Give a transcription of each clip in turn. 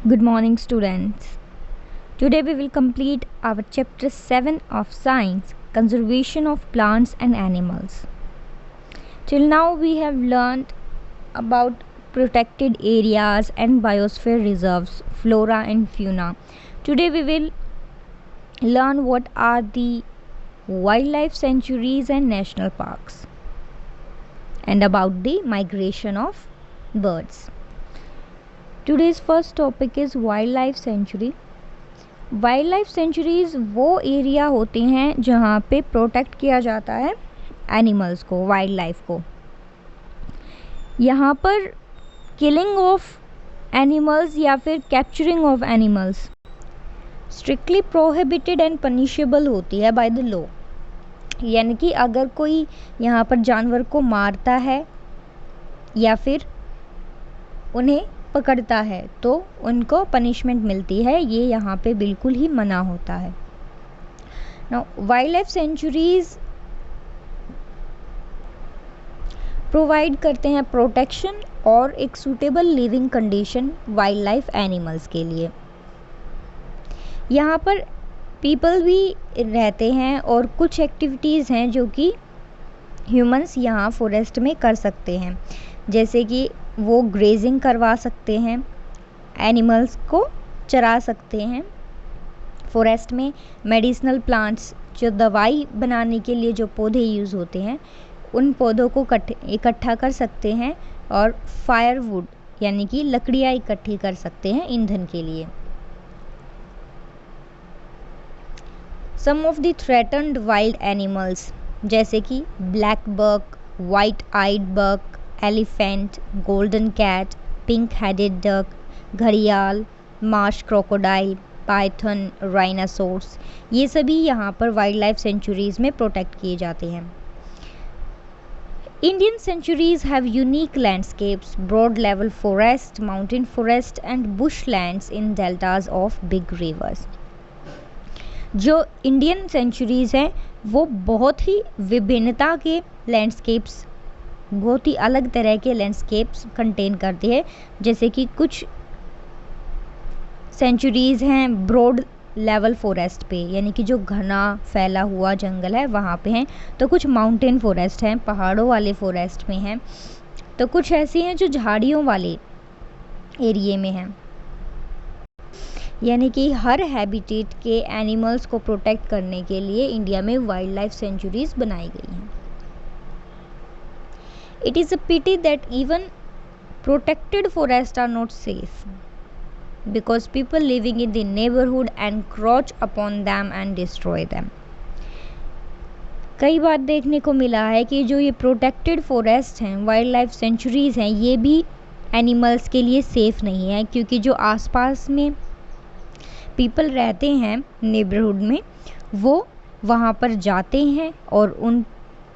Good morning, students. Today we will complete our chapter 7 of Science, Conservation of Plants and Animals. Till now we have learned about protected areas and biosphere reserves, flora and fauna. Today we will learn what are the wildlife sanctuaries and national parks and about the migration of birds. Today's first topic is wildlife sanctuary. Wild life centuries वो area होते हैं जहाँ पे protect किया जाता है animals को, wild life को. यहाँ पर किलिंग ऑफ एनिमल्स या फिर capturing of animals strictly prohibited and punishable होती है बाय द लॉ. यानी कि अगर कोई यहाँ पर जानवर को मारता है या फिर उन्हें पकड़ता है तो उनको पनिशमेंट मिलती है. ये यहाँ पे बिल्कुल ही मना होता है. Now wild life sanctuaries provide करते हैं प्रोटेक्शन और एक suitable living condition wild life animals के लिए. यहाँ पर पीपल भी रहते हैं और कुछ एक्टिविटीज़ हैं जो कि ह्यूमंस यहाँ फॉरेस्ट में कर सकते हैं, जैसे कि वो ग्रेजिंग करवा सकते हैं, एनिमल्स को चरा सकते हैं. फॉरेस्ट में मेडिसिनल प्लांट्स, जो दवाई बनाने के लिए जो पौधे यूज़ होते हैं, उन पौधों को इकट्ठा कर सकते हैं और फायरवुड यानी कि लकड़ियाँ इकट्ठी कर सकते हैं ईंधन के लिए. Some of the threatened wild animals जैसे कि black buck, white eyed buck, elephant, golden cat, pink headed duck, घड़ियाल, मार्श क्रोकोडाइल, पाइथन, राइनासोर्स, ये सभी यहाँ पर वाइल्ड लाइफ सेंचुरीज़ में प्रोटेक्ट किए जाते हैं. Indian sanctuaries have unique landscapes, broad level forest, mountain forest and bush lands in deltas of big rivers. जो इंडियन सेंचुरीज़ हैं वो बहुत ही विभिन्नता के लैंडस्केप्स, बहुत ही अलग तरह के लैंडस्केप्स कंटेन करती है. जैसे कि कुछ सेंचुरीज़ हैं ब्रॉड लेवल फॉरेस्ट पे, यानी कि जो घना फैला हुआ जंगल है वहाँ पे हैं. तो कुछ माउंटेन फॉरेस्ट हैं, पहाड़ों वाले फॉरेस्ट में हैं. तो कुछ ऐसी हैं जो झाड़ियों वाले एरिए में हैं. यानी कि हर हैबिटेट के एनिमल्स को प्रोटेक्ट करने के लिए इंडिया में वाइल्ड लाइफ सेंचुरीज़ बनाई गई हैं. It is a pity that even protected forests are not safe because people living in the neighborhood encroach upon them and destroy them. कई बार देखने को मिला है कि जो ये प्रोटेक्टेड फॉरेस्ट हैं, वाइल्ड लाइफ सेंचुरीज़ हैं, ये भी एनिमल्स के लिए सेफ़ नहीं है, क्योंकि जो आसपास में पीपल रहते हैं नेबरहुड में, वो वहाँ पर जाते हैं और उन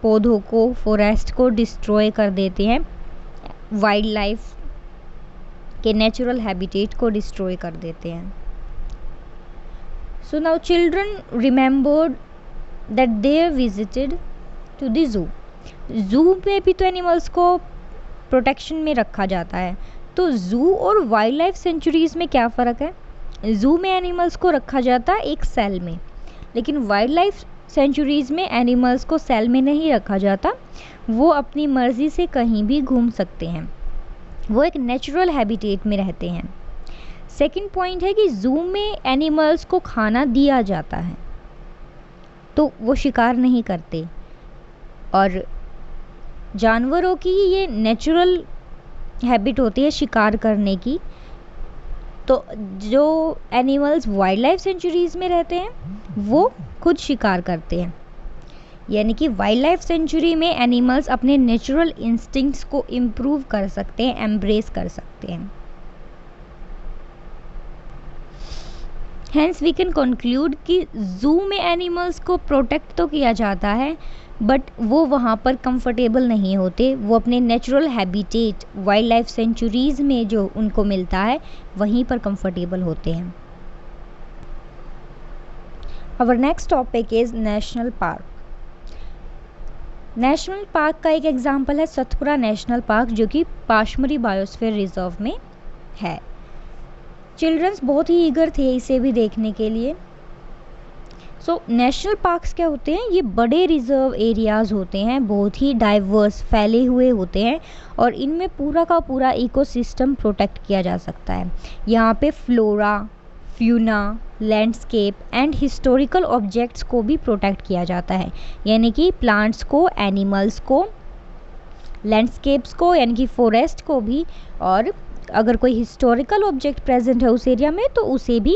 पौधों को, फॉरेस्ट को डिस्ट्रॉय कर देते हैं, वाइल्ड लाइफ के नेचुरल हैबिटेट को डिस्ट्रॉय कर देते हैं. So now children remembered that they visited to the zoo. Zoo में भी तो एनिमल्स को प्रोटेक्शन में रखा जाता है. तो ज़ू और वाइल्ड लाइफ सेंचुरीज़ में क्या फ़र्क है? ज़ू में एनिमल्स को रखा जाता है एक सेल में, लेकिन वाइल्ड लाइफ सेंचुरीज़ में एनिमल्स को सेल में नहीं रखा जाता. वो अपनी मर्ज़ी से कहीं भी घूम सकते हैं, वो एक नेचुरल हैबिटेट में रहते हैं. सेकंड पॉइंट है कि ज़ू में एनिमल्स को खाना दिया जाता है, तो वो शिकार नहीं करते. और जानवरों की ये नेचुरल हैबिट होती है शिकार करने की. तो जो एनिमल्स वाइल्ड लाइफ सेंचुरीज़ में रहते हैं वो खुद शिकार करते हैं. यानी कि वाइल्ड लाइफ सेंचुरी में एनिमल्स अपने नेचुरल इंस्टिंक्ट्स को इम्प्रूव कर सकते हैं, एम्ब्रेस कर सकते हैं. हेंस वी कैन कंक्लूड कि ज़ू में एनिमल्स को प्रोटेक्ट तो किया जाता है, बट वो वहाँ पर कंफर्टेबल नहीं होते. वो अपने natural habitat wild life sanctuaries में जो उनको मिलता है वहीं पर कंफर्टेबल होते हैं. Our next topic is national park. National park का एक एग्जाम्पल है सतपुरा नेशनल पार्क, जो कि पाशमरी बायोस्फीयर रिजर्व में है. चिल्ड्रंस बहुत ही ईगर थे इसे भी देखने के लिए। सो नेशनल पार्क्स क्या होते हैं, ये बड़े रिजर्व एरियाज़ होते हैं, बहुत ही डाइवर्स फैले हुए होते हैं और इनमें पूरा का पूरा इकोसिस्टम प्रोटेक्ट किया जा सकता है। यहाँ पे flora, fauna, landscape and historical objects को भी प्रोटेक्ट किया जाता है, यानी कि प्लांट्स को, एनिमल्स को, लैंडस्केप्स को यानी कि फॉरेस्ट को भी, और अगर कोई हिस्टोरिकल ऑब्जेक्ट प्रेजेंट है उस एरिया में तो उसे भी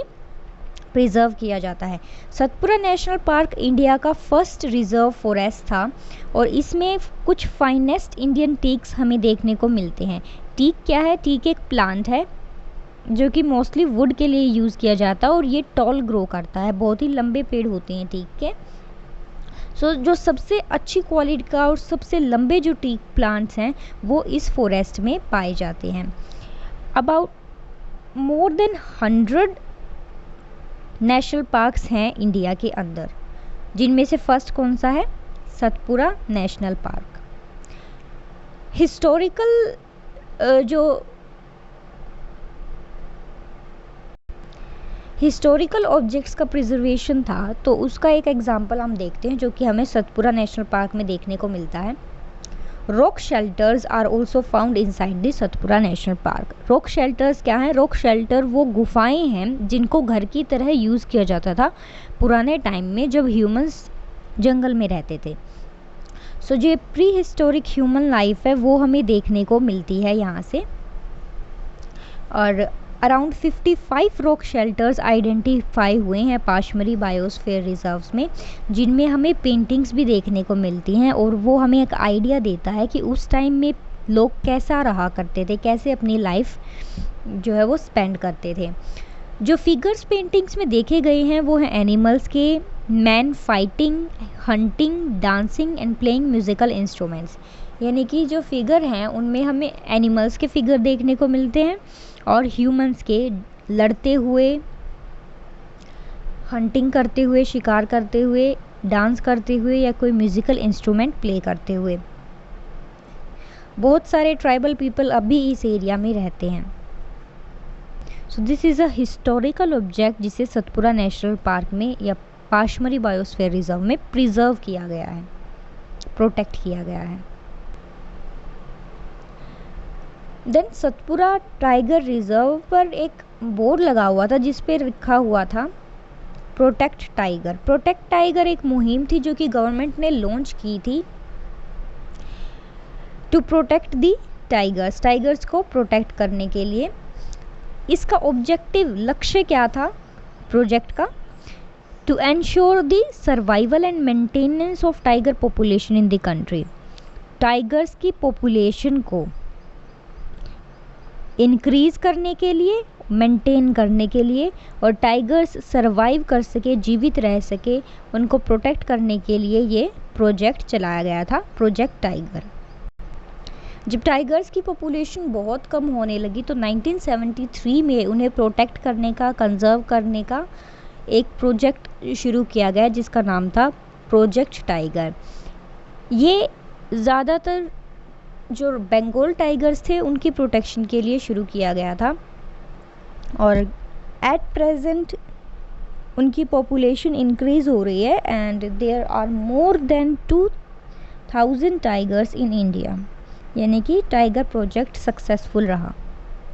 प्रिजर्व किया जाता है। सतपुरा नेशनल पार्क इंडिया का फर्स्ट रिजर्व फॉरेस्ट था और इसमें कुछ फाइनेस्ट इंडियन टीक्स हमें देखने को मिलते हैं। टीक क्या है, टीक एक प्लांट है जो कि मोस्टली वुड के लिए यूज़ किया जाता है और ये टॉल ग्रो करता है, बहुत ही लंबे पेड़ होते हैं टीक के। सो जो सबसे अच्छी क्वालिटी का और सबसे लंबे जो टीक प्लांट्स हैं वो इस फॉरेस्ट में पाए जाते हैं। About more than 100 national parks हैं इंडिया के अंदर, जिनमें से फर्स्ट कौन सा है, Satpura national park. Historical objects का प्रिजर्वेशन था तो उसका एक एग्जांपल हम देखते हैं जो कि हमें सतपुरा नेशनल पार्क में देखने को मिलता है। Rock shelters are also found inside the Satpura national park. Rock shelters क्या है, रॉक शेल्टर वो गुफाएं हैं जिनको घर की तरह यूज़ किया जाता था पुराने टाइम में जब ह्यूमंस जंगल में रहते थे। सो जो प्री हिस्टोरिक ह्यूमन लाइफ है वो हमें देखने को मिलती है यहाँ से। और अराउंड 55 रॉक शेल्टर्स आइडेंटिफाई हुए हैं पाशमरी बायोस्फीयर रिजर्व्स में, जिनमें हमें पेंटिंग्स भी देखने को मिलती हैं और वो हमें एक आइडिया देता है कि उस टाइम में लोग कैसा रहा करते थे, कैसे अपनी लाइफ जो है वो स्पेंड करते थे। जो फिगर्स पेंटिंग्स में देखे गए हैं वो हैं एनिमल्स के, man fighting, hunting, dancing and playing musical instruments, यानी कि जो फिगर हैं उनमें हमें एनिमल्स के फिगर देखने को मिलते हैं और ह्यूमंस के लड़ते हुए, हंटिंग करते हुए, शिकार करते हुए, डांस करते हुए या कोई म्यूज़िकल इंस्ट्रूमेंट प्ले करते हुए। बहुत सारे ट्राइबल पीपल अभी इस एरिया में रहते हैं। So this is a historical object जिसे सतपुरा नेशनल पार्क में या पाशमरी बायोस्फीयर रिजर्व में प्रिजर्व किया गया है, प्रोटेक्ट किया गया है। देन सतपुरा टाइगर रिजर्व पर एक बोर्ड लगा हुआ था जिस पे लिखा हुआ था प्रोटेक्ट टाइगर। प्रोटेक्ट टाइगर एक मुहिम थी जो कि गवर्नमेंट ने लॉन्च की थी to protect the tigers, tigers को प्रोटेक्ट करने के लिए। इसका ऑब्जेक्टिव, लक्ष्य क्या था प्रोजेक्ट का, to ensure the survival and maintenance of tiger population in the country. Tigers की पॉपुलेशन को इंक्रीज़ करने के लिए, मेंटेन करने के लिए और टाइगर्स सरवाइव कर सके, जीवित रह सके, उनको प्रोटेक्ट करने के लिए ये प्रोजेक्ट चलाया गया था, प्रोजेक्ट टाइगर। जब टाइगर्स की पॉपुलेशन बहुत कम होने लगी तो 1973 में उन्हें प्रोटेक्ट करने का, कंजर्व करने का एक प्रोजेक्ट शुरू किया गया जिसका नाम था प्रोजेक्ट टाइगर। ये ज़्यादातर जो बंगाल टाइगर्स थे उनकी प्रोटेक्शन के लिए शुरू किया गया था और एट प्रेजेंट उनकी पॉपुलेशन इंक्रीज़ हो रही है and there are more than 2000 tigers in India, यानी कि टाइगर प्रोजेक्ट सक्सेसफुल रहा।